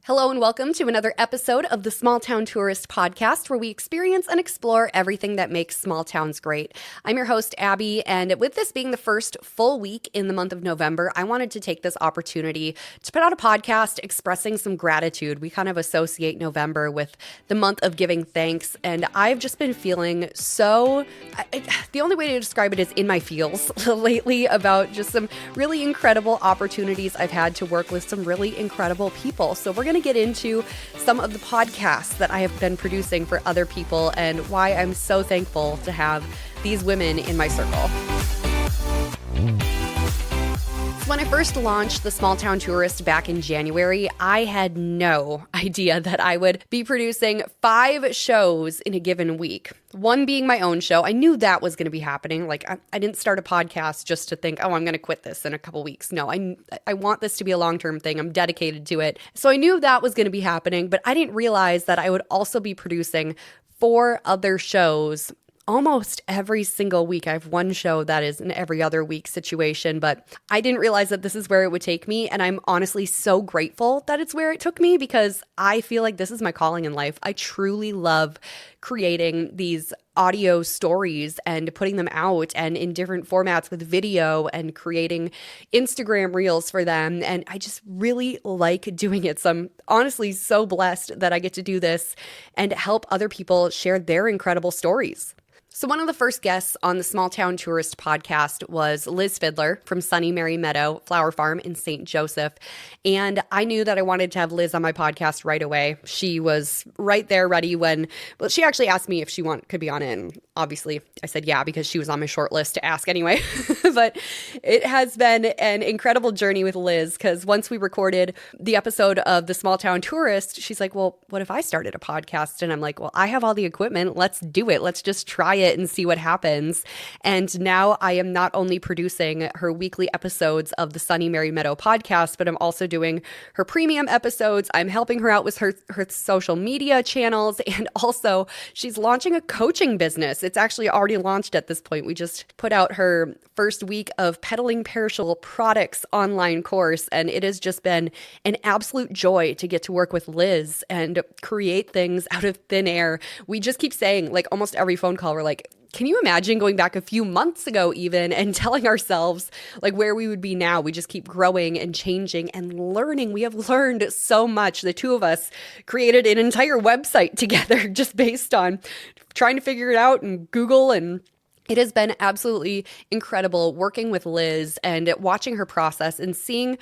Hello and welcome to another episode of the Small Town Tourist Podcast, where we experience and explore everything that makes small towns great. I'm your host, Abby, and with this being the first full week in the month of November, I wanted to take this opportunity to put out a podcast expressing some gratitude. We kind of associate November with the month of giving thanks, and I've just been feeling the only way to describe it is in my feels lately about just some really incredible opportunities I've had to work with some really incredible people. So we're going to get into some of the podcasts that I have been producing for other people and why I'm so thankful to have these women in my circle. When I first launched the Small Town Tourist back in January, I had no idea that I would be producing 5 shows in a given week. One being my own show. I knew that was going to be happening. Like, I didn't start a podcast just to think, oh, I'm going to quit this in a couple weeks. No, I want this to be a long-term thing. I'm dedicated to it. So I knew that was going to be happening, but I didn't realize that I would also be producing 4 other shows almost every single week. I have one show that is an every other week situation, but I didn't realize that this is where it would take me. And I'm honestly so grateful that it's where it took me because I feel like this is my calling in life. I truly love creating these audio stories and putting them out and in different formats with video and creating Instagram reels for them. And I just really like doing it. So I'm honestly so blessed that I get to do this and help other people share their incredible stories. So one of the first guests on the Small Town Tourist podcast was Liz Fiddler from Sunny Mary Meadow Flower Farm in St. Joseph. And I knew that I wanted to have Liz on my podcast right away. She was right there ready she actually asked me if she could be on it. And obviously I said yeah, because she was on my short list to ask anyway. But it has been an incredible journey with Liz because once we recorded the episode of the Small Town Tourist, she's like, well, what if I started a podcast? And I'm like, well, I have all the equipment. Let's do it. Let's just try it and see what happens. And now I am not only producing her weekly episodes of the Sunny Mary Meadow podcast, but I'm also doing her premium episodes. I'm helping her out with her social media channels. And also she's launching a coaching business. It's actually already launched at this point. We just put out her first week of peddling perishable products online course. And it has just been an absolute joy to get to work with Liz and create things out of thin air. We just keep saying, like almost every phone call, we're like, can you imagine going back a few months ago even and telling ourselves like where we would be now? We just keep growing and changing and learning. We have learned so much. The two of us created an entire website together just based on trying to figure it out and Google, and it has been absolutely incredible working with Liz and watching her process and seeing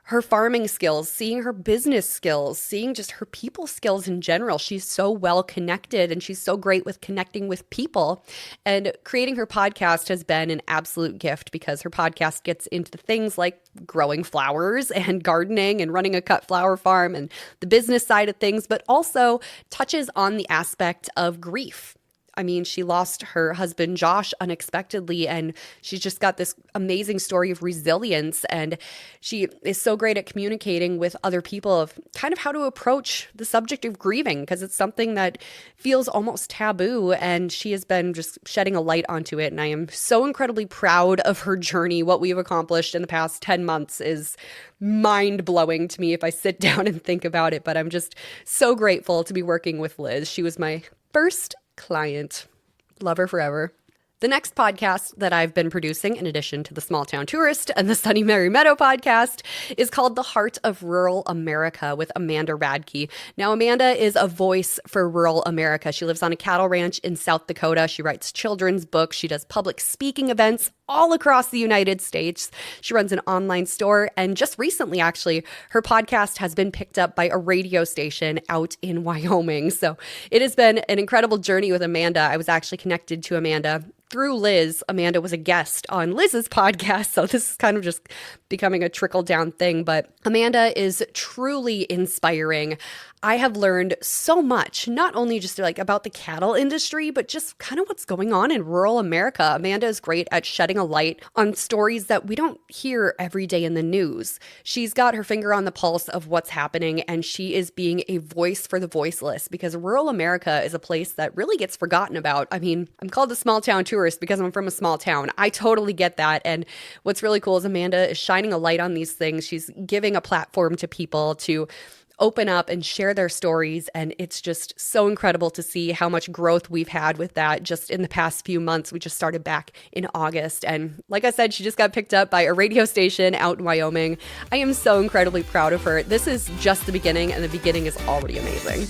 her farming skills, seeing her business skills, seeing just her people skills in general. She's so well connected and she's so great with connecting with people. And creating her podcast has been an absolute gift because her podcast gets into things like growing flowers and gardening and running a cut flower farm and the business side of things, but also touches on the aspect of grief. I mean, she lost her husband, Josh, unexpectedly, and she's just got this amazing story of resilience. And she is so great at communicating with other people of kind of how to approach the subject of grieving, because it's something that feels almost taboo. And she has been just shedding a light onto it. And I am so incredibly proud of her journey. What we've accomplished in the past 10 months is mind-blowing to me if I sit down and think about it. But I'm just so grateful to be working with Liz. She was my first client. Love her forever. The next podcast that I've been producing, in addition to the Small Town Tourist and the Sunny Mary Meadow podcast, is called The Heart of Rural America with Amanda Radke. Now, Amanda is a voice for rural America. She lives on a cattle ranch in South Dakota. She writes children's books. She does public speaking events all across the United States. She runs an online store. And just recently, actually, her podcast has been picked up by a radio station out in Wyoming. So it has been an incredible journey with Amanda. I was actually connected to Amanda through Liz. Amanda was a guest on Liz's podcast, so this is kind of just becoming a trickle-down thing, but Amanda is truly inspiring. I have learned so much, not only just like about the cattle industry, but just kind of what's going on in rural America. Amanda is great at shedding a light on stories that we don't hear every day in the news. She's got her finger on the pulse of what's happening, and she is being a voice for the voiceless, because rural America is a place that really gets forgotten about. I mean, I'm called a small town tourist because I'm from a small town. I totally get that. And what's really cool is Amanda is shining a light on these things. She's giving a platform to people to open up and share their stories. And it's just so incredible to see how much growth we've had with that just in the past few months. We just started back in August. And like I said, she just got picked up by a radio station out in Wyoming. I am so incredibly proud of her. This is just the beginning, and the beginning is already amazing.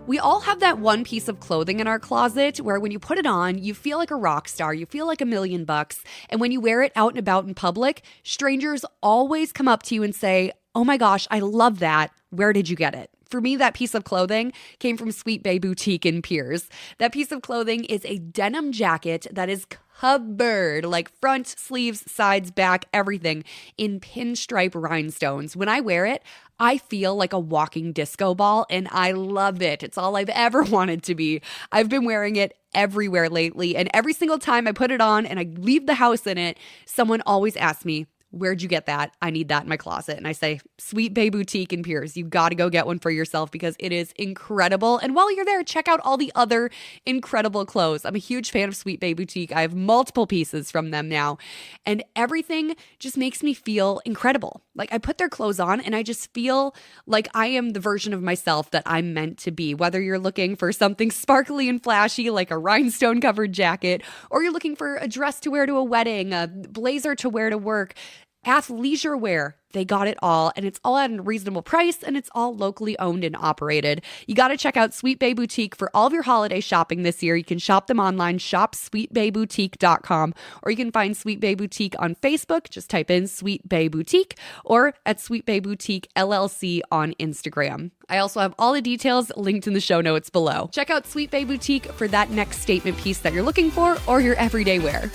We all have that one piece of clothing in our closet where when you put it on, you feel like a rock star, you feel like $1,000,000. And when you wear it out and about in public, strangers always come up to you and say, "Oh my gosh, I love that. Where did you get it?" For me, that piece of clothing came from Sweet Bae Boutique in Pierce. That piece of clothing is a denim jacket that is covered, like front, sleeves, sides, back, everything, in pinstripe rhinestones. When I wear it, I feel like a walking disco ball, and I love it. It's all I've ever wanted to be. I've been wearing it everywhere lately, and every single time I put it on and I leave the house in it, someone always asks me, "Where'd you get that? I need that in my closet." And I say, Sweet Bae Boutique in Pierce. You got to go get one for yourself because it is incredible. And while you're there, check out all the other incredible clothes. I'm a huge fan of Sweet Bae Boutique. I have multiple pieces from them now. And everything just makes me feel incredible. Like I put their clothes on and I just feel like I am the version of myself that I'm meant to be. Whether you're looking for something sparkly and flashy like a rhinestone covered jacket, or you're looking for a dress to wear to a wedding, a blazer to wear to work, athleisure wear, they got it all, and it's all at a reasonable price, and it's all locally owned and operated. You got to check out Sweet Bae Boutique for all of your holiday shopping this year. You can shop them online, shopsweetbaeboutique.com, or you can find Sweet Bae Boutique on Facebook. Just type in Sweet Bae Boutique, or at Sweet Bae Boutique LLC on Instagram. I also have all the details linked in the show notes below. Check out Sweet Bae Boutique for that next statement piece that you're looking for, or your everyday wear.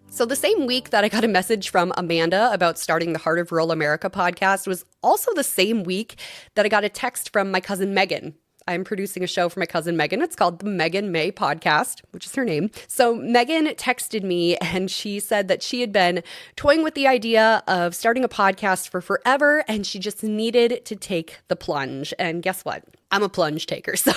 So the same week that I got a message from Amanda about starting the Heart of Rural America podcast was also the same week that I got a text from my cousin Megan. I'm producing a show for my cousin Megan. It's called the Megan May Podcast, which is her name. So Megan texted me and she said that she had been toying with the idea of starting a podcast for forever and she just needed to take the plunge. And guess what? I'm a plunge taker. So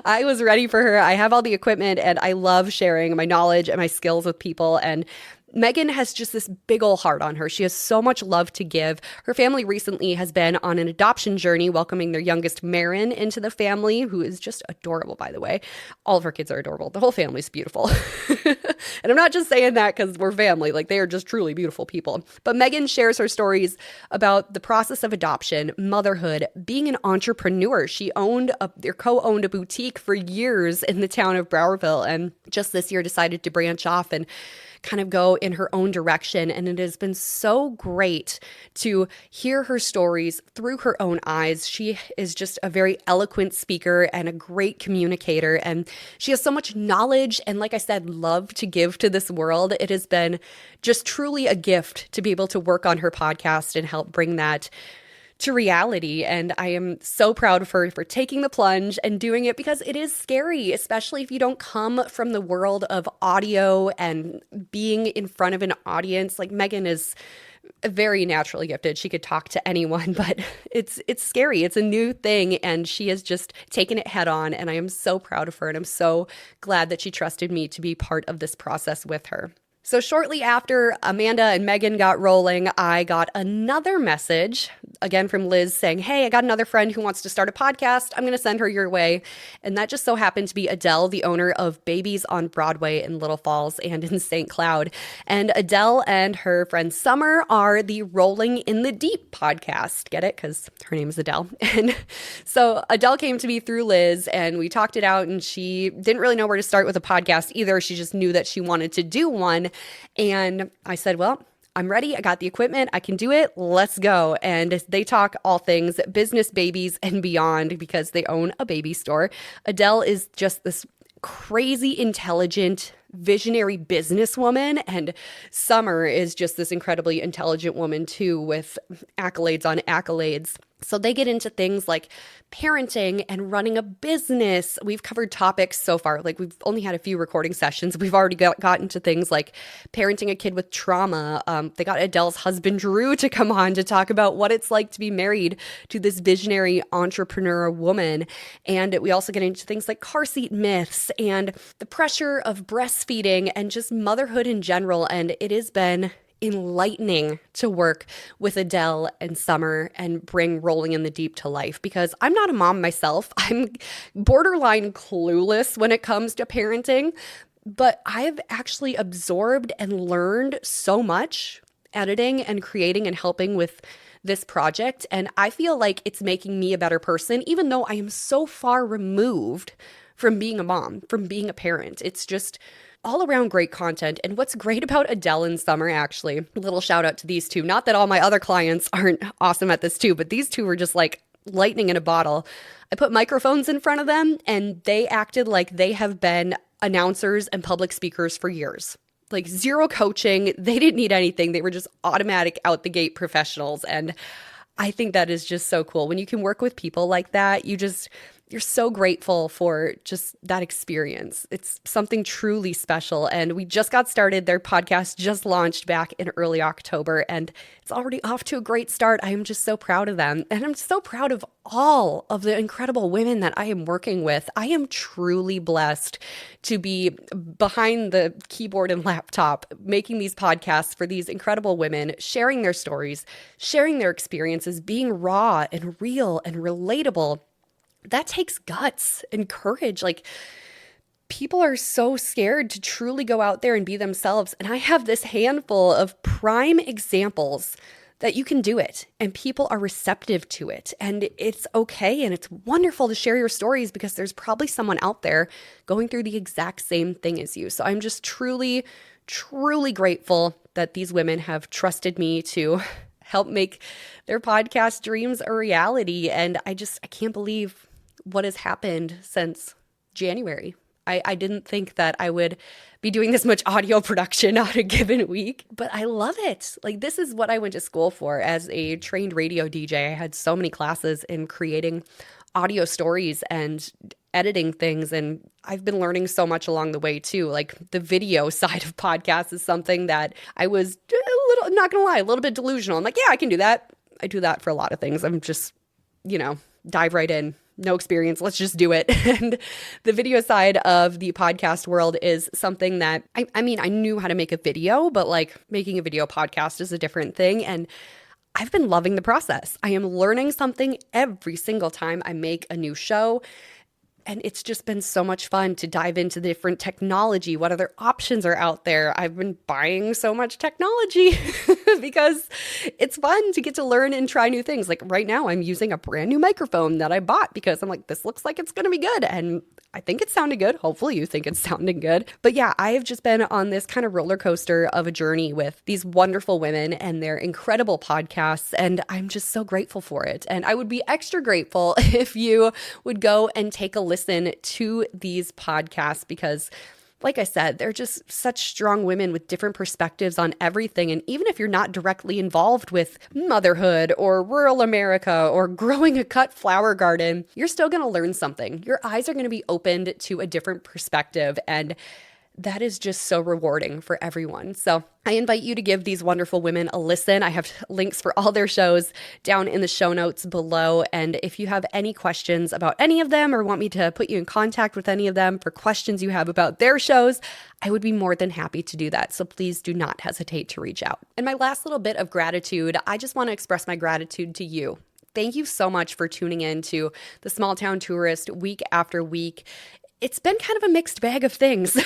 I was ready for her. I have all the equipment and I love sharing my knowledge and my skills with people. And Megan has just this big ol' heart on her. She has so much love to give. Her family recently has been on an adoption journey, welcoming their youngest Marin into the family, who is just adorable, by the way. All of her kids are adorable. The whole family's beautiful. And I'm not just saying that because we're family. Like, they are just truly beautiful people. But Megan shares her stories about the process of adoption, motherhood, being an entrepreneur. She co-owned a boutique for years in the town of Browerville, and just this year decided to branch off and kind of go in her own direction. And it has been so great to hear her stories through her own eyes. She is just a very eloquent speaker and a great communicator. And she has so much knowledge and, like I said, love to give to this world. It has been just truly a gift to be able to work on her podcast and help bring that to reality. And I am so proud of her for taking the plunge and doing it, because it is scary, especially if you don't come from the world of audio and being in front of an audience. Like, Megan is very naturally gifted. She could talk to anyone, but it's scary. It's a new thing, and she has just taken it head on. And I am so proud of her, and I'm so glad that she trusted me to be part of this process with her. So shortly after Amanda and Megan got rolling, I got another message, again from Liz, saying, "Hey, I got another friend who wants to start a podcast. I'm going to send her your way." And that just so happened to be Adele, the owner of Babies on Broadway in Little Falls and in St. Cloud. And Adele and her friend Summer are the Rolling in the Deep podcast. Get it? Because her name is Adele. And so Adele came to me through Liz, and we talked it out, and she didn't really know where to start with a podcast either. She just knew that she wanted to do one. And I said, well, I'm ready. I got the equipment. I can do it. Let's go. And they talk all things business, babies, and beyond, because they own a baby store. Adele is just this crazy, intelligent, visionary businesswoman, and Summer is just this incredibly intelligent woman too, with accolades on accolades. So they get into things like parenting and running a business. We've covered topics so far. Like we've only had a few recording sessions. We've already gotten to things like parenting a kid with trauma. They got Adele's husband, Drew, to come on to talk about what it's like to be married to this visionary entrepreneur woman. And we also get into things like car seat myths and the pressure of breastfeeding and just motherhood in general. And it has been enlightening to work with Adele and Summer and bring Rolling in the Deep to life, because I'm not a mom myself. I'm borderline clueless when it comes to parenting, but I've actually absorbed and learned so much editing and creating and helping with this project. And I feel like it's making me a better person, even though I am so far removed from being a mom, from being a parent. It's just all around great content. And what's great about Adele and Summer, actually, a little shout out to these two. Not that all my other clients aren't awesome at this too, but these two were just like lightning in a bottle. I put microphones in front of them and they acted like they have been announcers and public speakers for years. Like zero coaching. They didn't need anything. They were just automatic out the gate professionals. And I think that is just so cool. When you can work with people like that, you're so grateful for just that experience. It's something truly special. And we just got started. Their podcast just launched back in early October, and it's already off to a great start. I am just so proud of them. And I'm so proud of all of the incredible women that I am working with. I am truly blessed to be behind the keyboard and laptop, making these podcasts for these incredible women, sharing their stories, sharing their experiences, being raw and real and relatable. That takes guts and courage. Like, people are so scared to truly go out there and be themselves. And I have this handful of prime examples that you can do it and people are receptive to it. And it's okay. And it's wonderful to share your stories because there's probably someone out there going through the exact same thing as you. So I'm just truly, truly grateful that these women have trusted me to help make their podcast dreams a reality. And I can't believe what has happened since January. I didn't think that I would be doing this much audio production on a given week, but I love it. Like, this is what I went to school for as a trained radio DJ. I had so many classes in creating audio stories and editing things, and I've been learning so much along the way too. Like, the video side of podcasts is something that I was I'm not gonna lie, a little bit delusional. I'm like, yeah, I can do that. I do that for a lot of things. I'm just, dive right in. No experience. Let's just do it. And the video side of the podcast world is something that I knew how to make a video, but like making a video podcast is a different thing. And I've been loving the process. I am learning something every single time I make a new show. And it's just been so much fun to dive into the different technology. What other options are out there? I've been buying so much technology because it's fun to get to learn and try new things. Like right now, I'm using a brand new microphone that I bought because I'm like, this looks like it's going to be good. And I think it sounded good. Hopefully you think it's sounding good. But yeah, I have just been on this kind of roller coaster of a journey with these wonderful women and their incredible podcasts. And I'm just so grateful for it. And I would be extra grateful if you would go and take a listen to these podcasts because, like I said, they're just such strong women with different perspectives on everything. And even if you're not directly involved with motherhood or rural America or growing a cut flower garden, you're still going to learn something. Your eyes are going to be opened to a different perspective. And that is just so rewarding for everyone. So I invite you to give these wonderful women a listen. I have links for all their shows down in the show notes below. And if you have any questions about any of them or want me to put you in contact with any of them for questions you have about their shows, I would be more than happy to do that. So please do not hesitate to reach out. And my last little bit of gratitude, I just want to express my gratitude to you. Thank you so much for tuning in to The Small Town Tourist week after week. It's been kind of a mixed bag of things.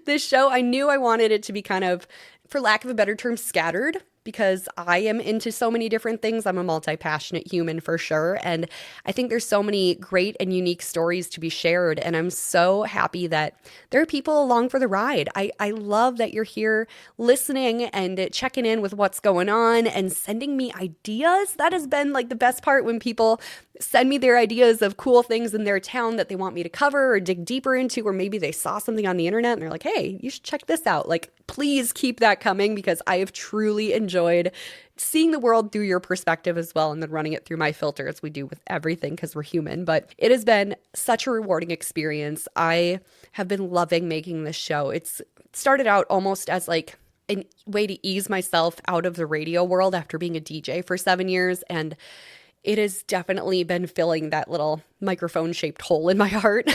This show, I knew I wanted it to be kind of, for lack of a better term, scattered, because I am into so many different things. I'm a multi-passionate human for sure. And I think there's so many great and unique stories to be shared. And I'm so happy that there are people along for the ride. I love that you're here listening and checking in with what's going on and sending me ideas. That has been like the best part, when people send me their ideas of cool things in their town that they want me to cover or dig deeper into, or maybe they saw something on the internet and they're like, hey, you should check this out. Like, please keep that coming because I have truly enjoyed enjoyed seeing the world through your perspective as well, and then running it through my filter as we do with everything because we're human. But it has been such a rewarding experience. I have been loving making this show. It's started out almost as like a way to ease myself out of the radio world after being a DJ for 7 years, and it has definitely been filling that little microphone-shaped hole in my heart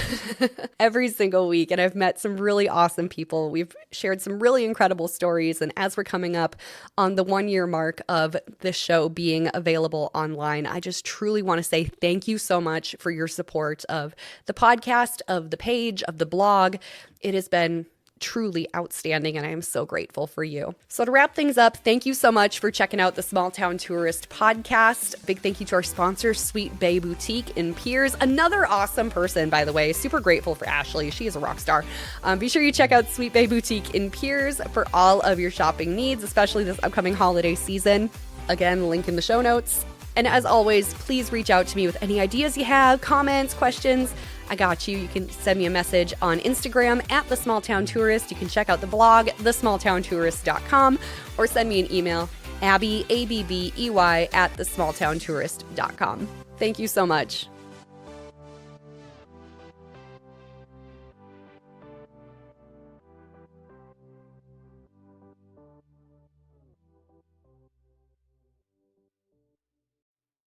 every single week. And I've met some really awesome people. We've shared some really incredible stories. And as we're coming up on the 1-year mark of this show being available online, I just truly want to say thank you so much for your support of the podcast, of the page, of the blog. It has been truly outstanding, and I am so grateful for you. So to wrap things up, thank you so much for checking out the Small Town Tourist podcast. Big thank you to our sponsor, Sweet Bay Boutique in Piers. Another awesome person, by the way. Super grateful for Ashley. She is a rock star. Be sure you check out Sweet Bay Boutique in Piers for all of your shopping needs, especially this upcoming holiday season. Again, link in the show notes. And as always, please reach out to me with any ideas you have, comments, questions. I got you. You can send me a message on Instagram at The Small Town Tourist. You can check out the blog, thesmalltowntourist.com, or send me an email, Abby, ABBEY, at thesmalltowntourist.com. Thank you so much.